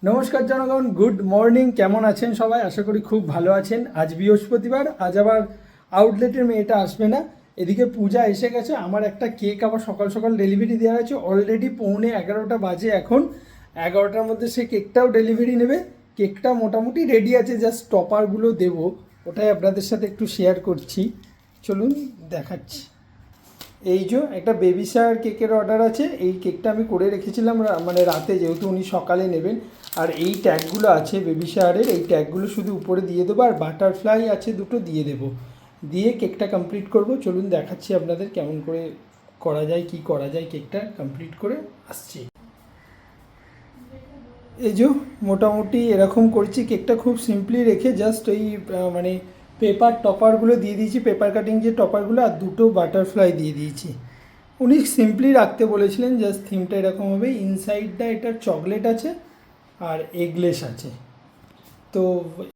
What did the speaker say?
নমস্কার জনগণ, good morning. কেমন আছেন সবাই? আশা করি খুব ভালো আছেন। আজ বৃহস্পতিবার, আজ আবার আউটলেটের মেয়েটা আসবে না। এদিকে পূজা এসে গেছে। আমার একটা কেক আবার সকাল সকাল ডেলিভারি দেওয়া হয়েছে। অলরেডি 11:15 বাজে এখন। 11টার মধ্যে সে কেকটাও ডেলিভারি নেবে। কেকটা মোটামুটি রেডি আছে, জাস্ট টপারগুলো দেবো, ওটাই আপনাদের সাথে একটু শেয়ার করছি। চলুন দেখাচ্ছি। এই যে একটা বেবি শাওয়ার কেকের অর্ডার আছে। এই কেকটা আমি করে রেখেছিলাম মানে রাতে, যেহেতু উনি সকালে নেবেন। আর এই ট্যাগগুলো আছে বেবি শাওয়ারের, এই ট্যাগগুলো শুধু উপরে দিয়ে দেবো, আর বাটারফ্লাই আছে দুটো দিয়ে দেবো, দিয়ে কেকটা কমপ্লিট করব। চলুন দেখাচ্ছি আপনাদের কেমন করে করা যায়, কি করা যায়। কেকটা কমপ্লিট করে আসছি। এই যে মোটামুটি এরকম করেছি। কেকটা খুব সিম্পলি রেখে জাস্ট এই মানে পেপার টপারগুলো দিয়ে দিয়েছি, পেপার কাটিং যে টপারগুলো, আর দুটো বাটারফ্লাই দিয়ে দিয়েছি। উনি সিম্পলি রাখতে বলেছিলেন, জাস্ট থিমটা এরকম হবে। ইনসাইডটা এটা চকলেট আছে আর এগলেস আছে। তো